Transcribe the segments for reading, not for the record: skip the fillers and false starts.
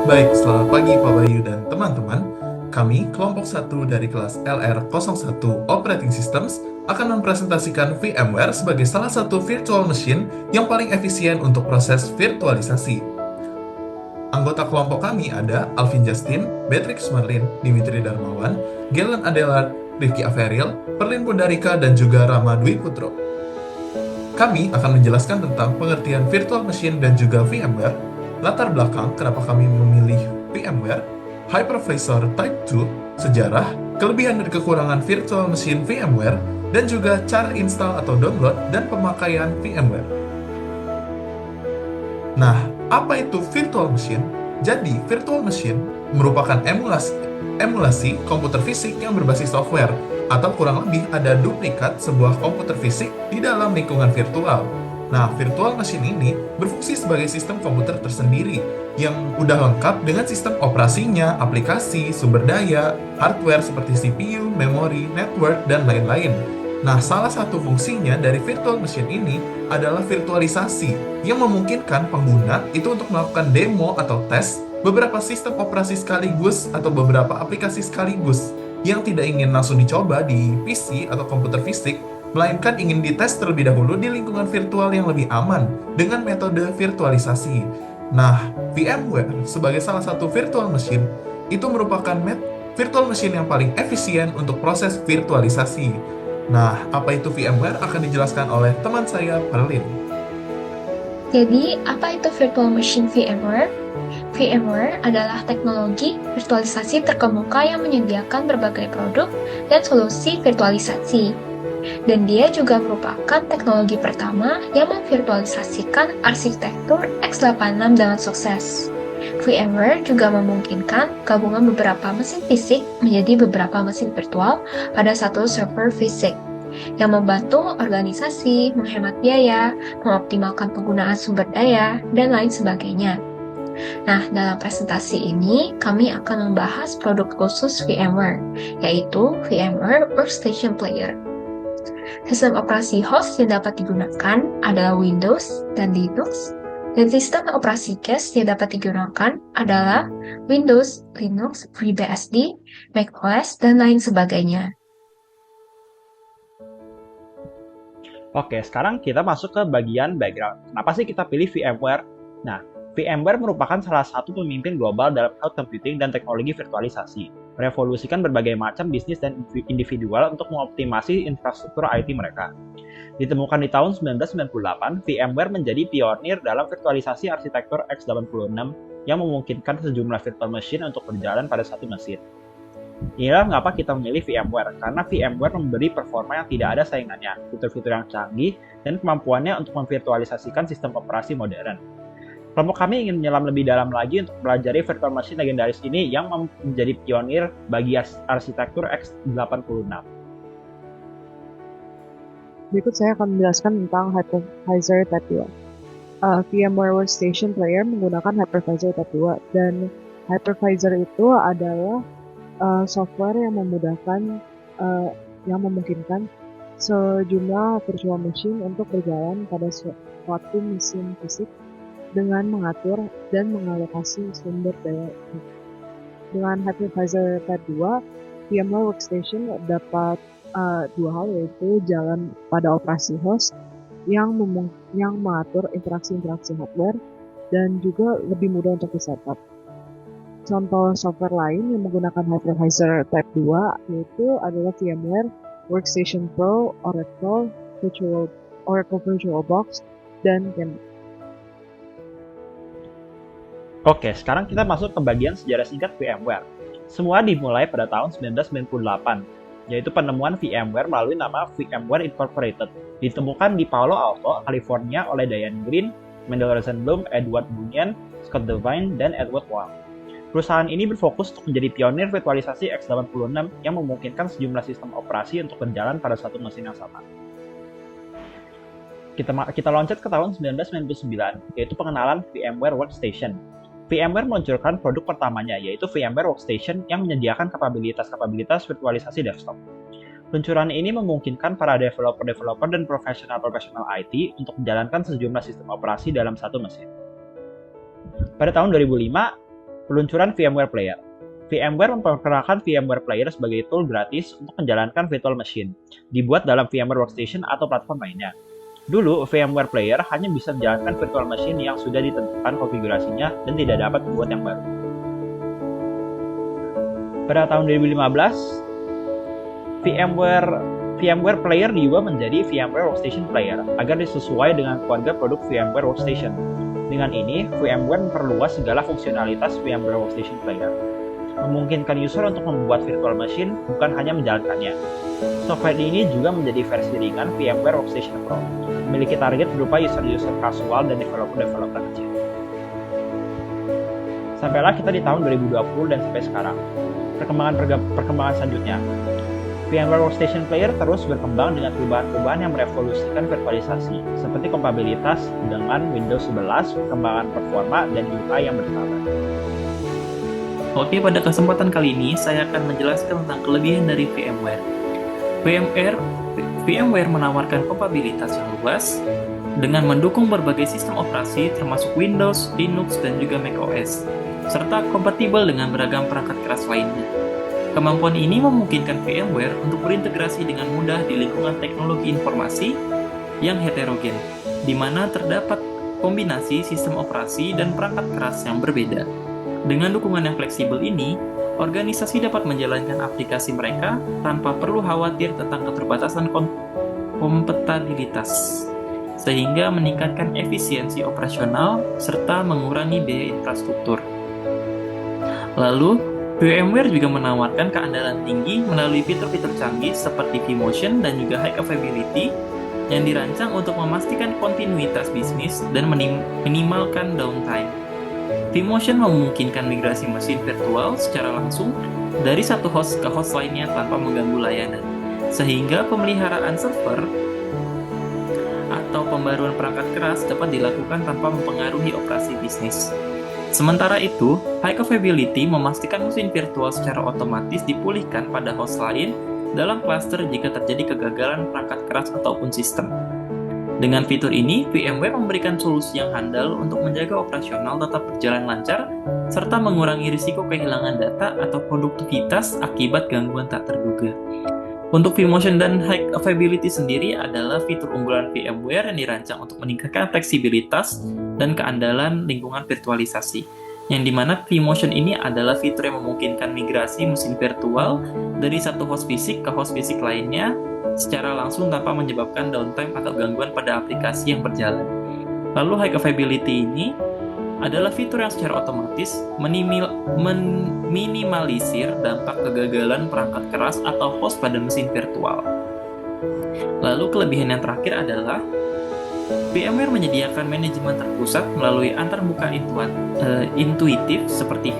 Baik, selamat pagi Pak Bayu dan teman-teman. Kami, kelompok 1 dari kelas LR01 Operating Systems, akan mempresentasikan VMware sebagai salah satu virtual machine yang paling efisien untuk proses virtualisasi. Anggota kelompok kami ada Alvin Justin, Beatrix Merlin, Dimitri Darmawan, Galen Adelard, Rifki Averil, Perlin Pundarika, dan juga Rama Dwi Putro. Kami akan menjelaskan tentang pengertian virtual machine dan juga VMware, latar belakang kenapa kami memilih VMware, hypervisor Type 2, sejarah, kelebihan dan kekurangan virtual machine VMware, dan juga cara install atau download dan pemakaian VMware. Nah, apa itu virtual machine? Jadi, virtual machine merupakan emulasi komputer fisik yang berbasis software, atau kurang lebih ada duplikat sebuah komputer fisik di dalam lingkungan virtual. Nah, virtual machine ini berfungsi sebagai sistem komputer tersendiri yang udah lengkap dengan sistem operasinya, aplikasi, sumber daya, hardware seperti CPU, memori, network, dan lain-lain. Nah, salah satu fungsinya dari virtual machine ini adalah virtualisasi yang memungkinkan pengguna itu untuk melakukan demo atau tes beberapa sistem operasi sekaligus atau beberapa aplikasi sekaligus yang tidak ingin langsung dicoba di PC atau komputer fisik, melainkan ingin dites terlebih dahulu di lingkungan virtual yang lebih aman dengan metode virtualisasi. Nah, VMware sebagai salah satu virtual machine itu merupakan virtual machine yang paling efisien untuk proses virtualisasi. Nah, apa itu VMware akan dijelaskan oleh teman saya, Perlin. Jadi, apa itu virtual machine VMware? VMware adalah teknologi virtualisasi terkemuka yang menyediakan berbagai produk dan solusi virtualisasi. Dan dia juga merupakan teknologi pertama yang memvirtualisasikan arsitektur x86 dengan sukses. VMware juga memungkinkan gabungan beberapa mesin fisik menjadi beberapa mesin virtual pada satu server fisik, yang membantu organisasi, menghemat biaya, mengoptimalkan penggunaan sumber daya, dan lain sebagainya. Nah, dalam presentasi ini, kami akan membahas produk khusus VMware, yaitu VMware Workstation Player. Sistem operasi host yang dapat digunakan adalah Windows dan Linux, dan sistem operasi cache yang dapat digunakan adalah Windows, Linux, FreeBSD, macOS, dan lain sebagainya. Oke, sekarang kita masuk ke bagian background. Kenapa sih kita pilih VMware? Nah, VMware merupakan salah satu pemimpin global dalam cloud computing dan teknologi virtualisasi, merevolusikan berbagai macam bisnis dan individual untuk mengoptimasi infrastruktur IT mereka. Ditemukan di tahun 1998, VMware menjadi pionir dalam virtualisasi arsitektur x86 yang memungkinkan sejumlah virtual machine untuk berjalan pada satu mesin. Inilah mengapa kita memilih VMware, karena VMware memberi performa yang tidak ada saingannya, fitur-fitur yang canggih, dan kemampuannya untuk memvirtualisasikan sistem operasi modern. Kelompok kami ingin menyelam lebih dalam lagi untuk mempelajari virtual machine legendaris ini yang menjadi pionir bagi arsitektur x86. Berikut saya akan menjelaskan tentang Hypervisor Type 2. VMware Workstation Player menggunakan Hypervisor Type 2, dan Hypervisor itu adalah software yang memungkinkan sejumlah virtual machine untuk berjalan pada suatu mesin fisik dengan mengatur dan mengalokasi sumber daya. Dengan Hypervisor Type 2, VMware Workstation dapat dua hal, yaitu jalan pada operasi host yang mengatur interaksi-interaksi hardware dan juga lebih mudah untuk di-setup. Contoh software lain yang menggunakan Hypervisor Type 2 yaitu adalah VMware Workstation Pro, Oracle VirtualBox, dan Canvas. Oke, sekarang kita masuk ke bagian sejarah singkat VMware. Semua dimulai pada tahun 1998, yaitu penemuan VMware melalui nama VMware Incorporated, ditemukan di Palo Alto, California oleh Diane Green, Mendel Rosenblum, Edward Bunyan, Scott Devine, dan Edward Wang. Perusahaan ini berfokus untuk menjadi pionir virtualisasi x86 yang memungkinkan sejumlah sistem operasi untuk berjalan pada satu mesin yang sama. Kita loncat ke tahun 1999, yaitu pengenalan VMware Workstation. VMware meluncurkan produk pertamanya, yaitu VMware Workstation yang menyediakan kapabilitas virtualisasi desktop. Peluncuran ini memungkinkan para developer dan profesional IT untuk menjalankan sejumlah sistem operasi dalam satu mesin. Pada tahun 2005, peluncuran VMware Player. VMware memperkenalkan VMware Player sebagai tool gratis untuk menjalankan virtual machine, dibuat dalam VMware Workstation atau platform lainnya. Dulu, VMware Player hanya bisa menjalankan virtual machine yang sudah ditentukan konfigurasinya dan tidak dapat membuat yang baru. Pada tahun 2015, VMware Player diubah menjadi VMware Workstation Player agar disesuai dengan keluarga produk VMware Workstation. Dengan ini, VMware memperluas segala fungsionalitas VMware Workstation Player, memungkinkan user untuk membuat virtual machine bukan hanya menjalankannya. Software ini juga menjadi versi ringan VMware Workstation Pro, memiliki target berupa user-user kasual dan developer-developer kecil. Sampailah kita di tahun 2020 dan sampai sekarang. Perkembangan selanjutnya, VMware Workstation Player terus berkembang dengan perubahan-perubahan yang merevolusikan virtualisasi, seperti kompatibilitas dengan Windows 11, perkembangan performa, dan UI yang bersahabat. Oke, pada kesempatan kali ini saya akan menjelaskan tentang kelebihan dari VMware. VMware menawarkan kompatibilitas yang luas dengan mendukung berbagai sistem operasi termasuk Windows, Linux, dan juga macOS, serta kompatibel dengan beragam perangkat keras lainnya. Kemampuan ini memungkinkan VMware untuk berintegrasi dengan mudah di lingkungan teknologi informasi yang heterogen, di mana terdapat kombinasi sistem operasi dan perangkat keras yang berbeda. Dengan dukungan yang fleksibel ini, organisasi dapat menjalankan aplikasi mereka tanpa perlu khawatir tentang keterbatasan kompatibilitas, sehingga meningkatkan efisiensi operasional serta mengurangi biaya infrastruktur. Lalu, VMware juga menawarkan keandalan tinggi melalui fitur-fitur canggih seperti vMotion dan juga High Availability yang dirancang untuk memastikan kontinuitas bisnis dan minimalkan downtime. vMotion memungkinkan migrasi mesin virtual secara langsung dari satu host ke host lainnya tanpa mengganggu layanan, sehingga pemeliharaan server atau pembaruan perangkat keras dapat dilakukan tanpa mempengaruhi operasi bisnis. Sementara itu, High Availability memastikan mesin virtual secara otomatis dipulihkan pada host lain dalam cluster jika terjadi kegagalan perangkat keras ataupun sistem. Dengan fitur ini, VMware memberikan solusi yang handal untuk menjaga operasional tetap berjalan lancar, serta mengurangi risiko kehilangan data atau produktivitas akibat gangguan tak terduga. Untuk vMotion dan High Availability sendiri adalah fitur unggulan VMware yang dirancang untuk meningkatkan fleksibilitas dan keandalan lingkungan virtualisasi, yang dimana vMotion ini adalah fitur yang memungkinkan migrasi mesin virtual dari satu host fisik ke host fisik lainnya secara langsung tanpa menyebabkan downtime atau gangguan pada aplikasi yang berjalan. Lalu High Availability ini adalah fitur yang secara otomatis meminimalisir dampak kegagalan perangkat keras atau host pada mesin virtual. Lalu kelebihan yang terakhir adalah VMware menyediakan manajemen terpusat melalui antarmuka intuitif seperti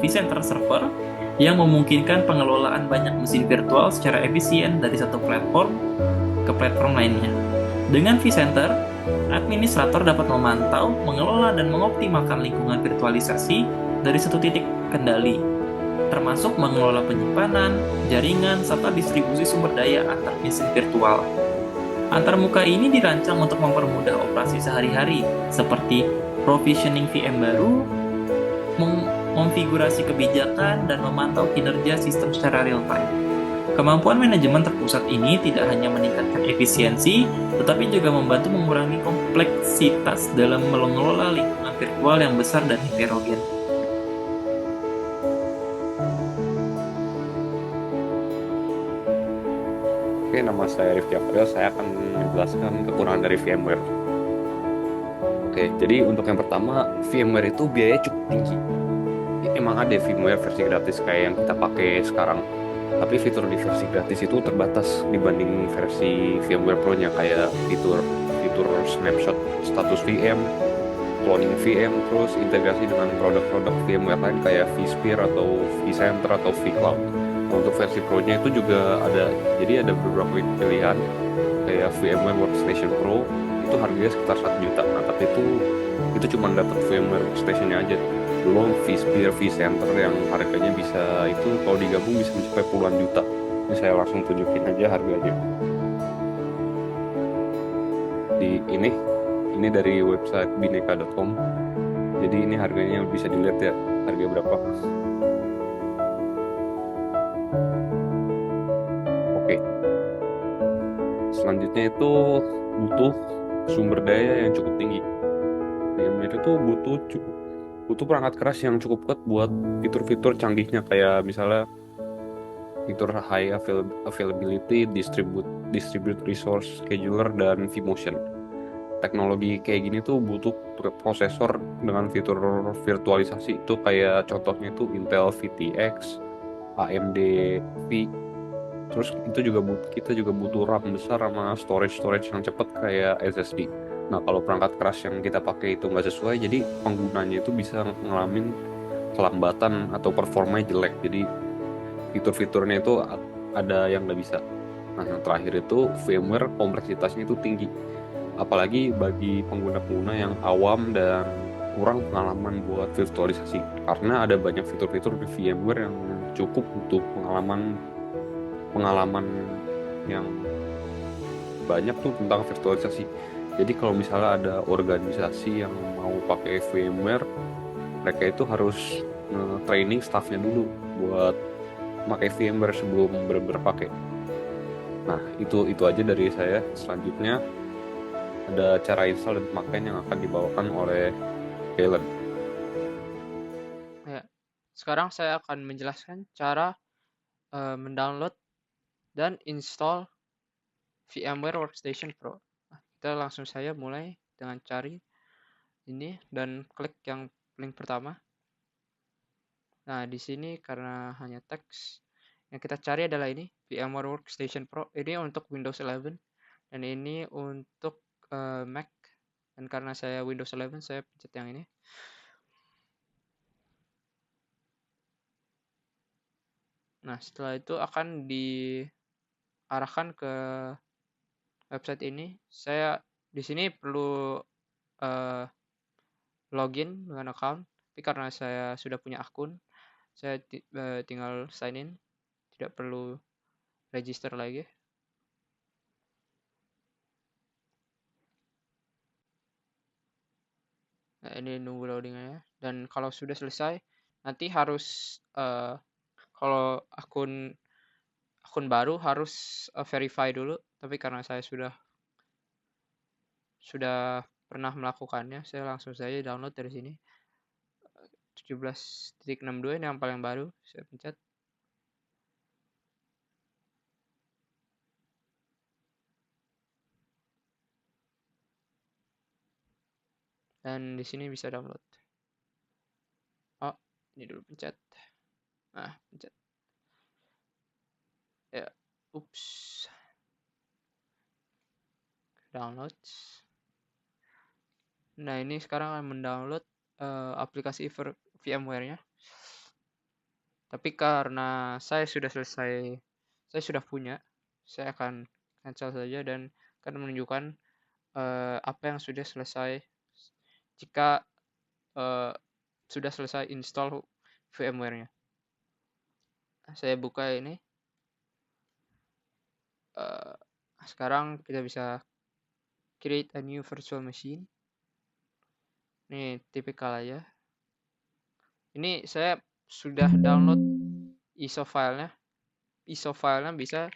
vCenter Server yang memungkinkan pengelolaan banyak mesin virtual secara efisien dari satu platform ke platform lainnya. Dengan vCenter, administrator dapat memantau, mengelola, dan mengoptimalkan lingkungan virtualisasi dari satu titik kendali, termasuk mengelola penyimpanan, jaringan, serta distribusi sumber daya antar mesin virtual. Antarmuka ini dirancang untuk mempermudah operasi sehari-hari, seperti provisioning VM baru, mengonfigurasi kebijakan, dan memantau kinerja sistem secara real-time. Kemampuan manajemen terpusat ini tidak hanya meningkatkan efisiensi, tetapi juga membantu mengurangi kompleksitas dalam mengelola lingkungan virtual yang besar dan heterogen. Oke, nama saya Rifki April, saya akan menjelaskan kekurangan dari VMware. Oke, jadi untuk yang pertama, VMware itu biayanya cukup tinggi. Emang ada VMware versi gratis kayak yang kita pakai sekarang, tapi fitur di versi gratis itu terbatas dibanding versi VMware Pro-nya, kayak fitur snapshot status VM, cloning VM, terus integrasi dengan produk-produk VMware lain kayak vSphere atau vCenter atau vCloud. Nah, untuk versi Pro-nya itu juga ada, jadi ada beberapa pilihan kayak VMware Workstation Pro, itu harganya sekitar 1 juta. Nah, tapi itu cuma dapat VMware Workstation-nya aja, belum vSphere, vCenter yang harganya bisa, itu kalau digabung bisa mencapai puluhan juta. Ini saya langsung tunjukin aja harganya. Di ini dari website bineka.com. Jadi ini harganya bisa dilihat ya, harga berapa. Oke, selanjutnya itu butuh sumber daya yang cukup tinggi. VMware itu butuh perangkat keras yang cukup kuat buat fitur-fitur canggihnya, kayak misalnya fitur high availability, distribute resource scheduler, dan vMotion. Teknologi kayak gini tuh butuh prosesor dengan fitur virtualisasi, itu kayak contohnya itu Intel VTX, AMD V. Terus kita juga butuh RAM besar sama storage yang cepat kayak SSD. Nah, kalau perangkat keras yang kita pakai itu nggak sesuai, jadi penggunanya itu bisa ngalamin kelambatan atau performanya jelek. Jadi fitur-fiturnya itu ada yang nggak bisa. Nah, yang terakhir itu VMware kompleksitasnya itu tinggi. Apalagi bagi pengguna-pengguna yang awam dan kurang pengalaman buat virtualisasi. Karena ada banyak fitur-fitur di VMware yang cukup butuh pengalaman yang banyak tuh tentang virtualisasi. Jadi kalau misalnya ada organisasi yang mau pakai VMware, mereka itu harus training staffnya dulu buat pakai VMware sebelum benar-benar pakai. Nah, itu aja dari saya. Selanjutnya ada cara install dan pemakaian yang akan dibawakan oleh Galen. Ya, sekarang saya akan menjelaskan cara mendownload dan install VMware Workstation Pro. Nah, kita langsung saja mulai dengan cari ini dan klik yang link pertama. Nah, di sini karena hanya teks, yang kita cari adalah ini, VMware Workstation Pro. Ini untuk Windows 11 dan ini untuk Mac. Dan karena saya Windows 11, saya pencet yang ini. Nah, setelah itu akan diarahkan ke website ini. Saya di sini perlu login dengan account, tapi karena saya sudah punya akun, saya tinggal sign in, tidak perlu register lagi. Nah, ini nunggu loadingnya. Dan kalau sudah selesai, nanti harus kalau akun baru harus verify dulu. Tapi karena saya sudah pernah melakukannya, saya langsung saja download dari sini. 17.62 ini yang paling baru, saya pencet. Dan di sini bisa download. Oh, ini dulu pencet. Nah, pencet. Ya, ups. Download. Nah, ini sekarang akan mendownload aplikasi VMware-nya. Tapi karena saya sudah selesai, saya sudah punya, saya akan cancel saja dan akan menunjukkan apa yang sudah selesai jika sudah selesai install VMware-nya. Saya buka ini. Sekarang kita bisa create a new virtual machine. Ini tipikal aja. Ini saya sudah download ISO filenya. ISO filenya bisa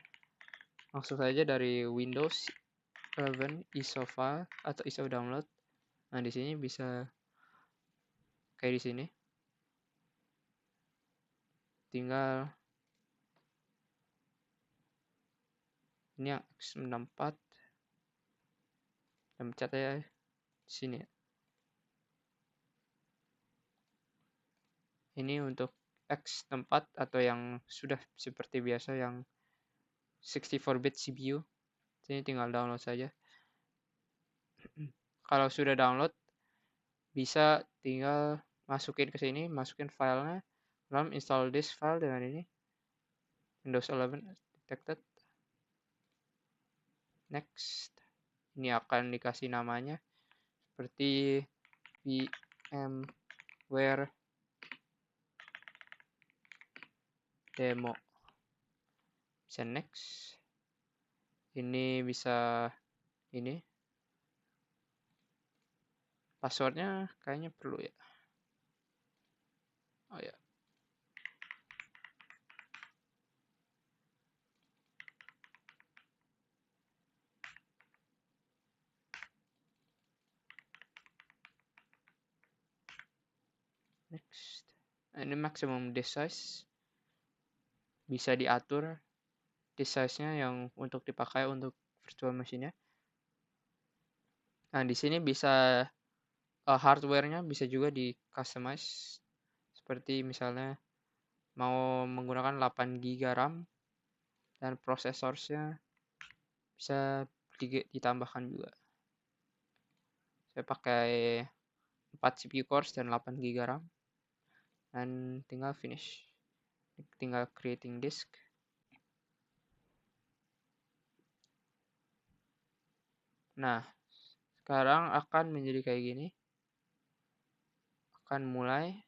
langsung saja dari Windows 11 ISO file atau ISO download. Nah, di sini bisa kayak di sini. Tinggal ini yang X64 dan pencet aja di sini. Ini untuk X64 atau yang sudah seperti biasa yang 64-bit CPU. Ini tinggal download saja. Kalau sudah download, bisa tinggal masukin ke sini, masukin filenya, lalu install this file dengan ini. Windows 11 detected. Next. Ini akan dikasih namanya seperti VMware demo. Bisa next. Ini bisa ini. Passwordnya kayaknya perlu ya. Oh ya. Next. Nah, ini maximum disk size. Bisa diatur disk size-nya yang untuk dipakai untuk virtual machine-nya. Nah, di sini bisa hardware-nya bisa juga di customize. Seperti misalnya mau menggunakan 8 GB RAM dan prosesornya bisa ditambahkan juga. Saya pakai 4 CPU cores dan 8 GB RAM dan tinggal finish. Tinggal creating disk. Nah, sekarang akan menjadi kayak gini. Akan mulai.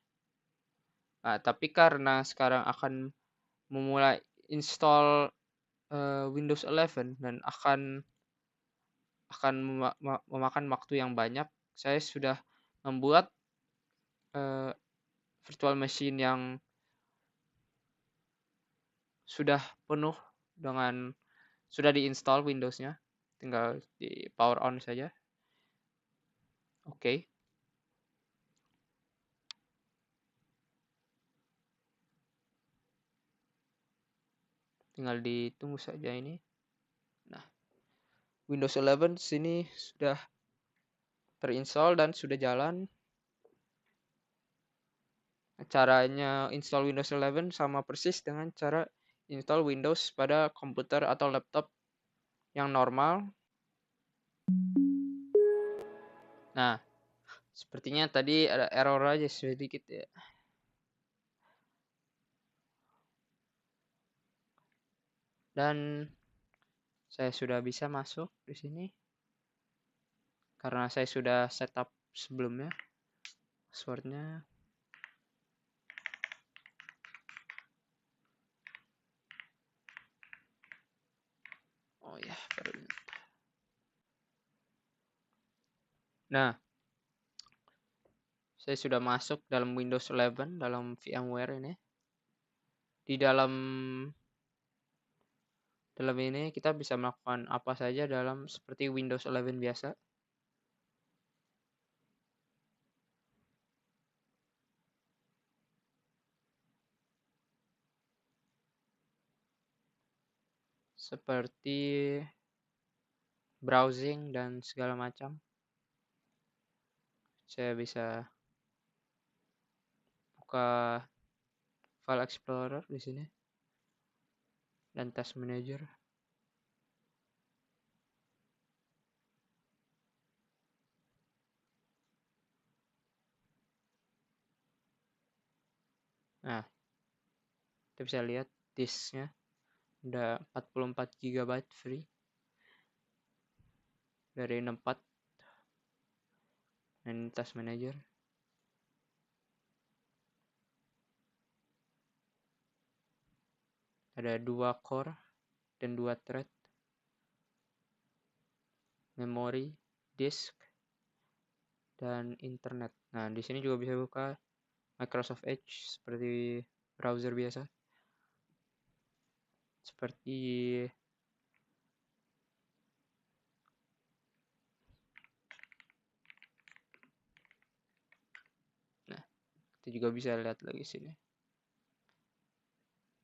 Nah, tapi karena sekarang akan memulai install Windows 11 dan akan memakan waktu yang banyak, saya sudah membuat virtual machine yang sudah penuh dengan sudah diinstal Windows-nya, tinggal di power on saja. Oke. Tinggal ditunggu saja ini. Nah, Windows 11 sini sudah terinstall dan sudah jalan. Caranya install Windows 11 sama persis dengan cara install Windows pada komputer atau laptop yang normal. Nah, sepertinya tadi ada error aja sedikit ya. Dan saya sudah bisa masuk di sini karena saya sudah setup sebelumnya passwordnya. Oh ya, baru. Nah, saya sudah masuk dalam Windows 11 dalam VMware ini. Di dalam ini kita bisa melakukan apa saja dalam seperti Windows 11 biasa. Seperti browsing dan segala macam. Saya bisa buka File Explorer di sini dan Task Manager. Nah, kita bisa lihat disknya ada 44 GB free dari 64 dan Task Manager. Ada 2 core dan 2 thread. Memori, disk, dan internet. Nah, di sini juga bisa buka Microsoft Edge seperti browser biasa. Seperti nah, kita juga bisa lihat lagi sini.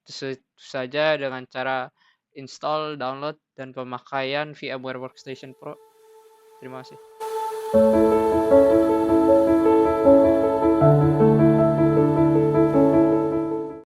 Itu saja dengan cara install, download, dan pemakaian VMware Workstation Pro. Terima kasih.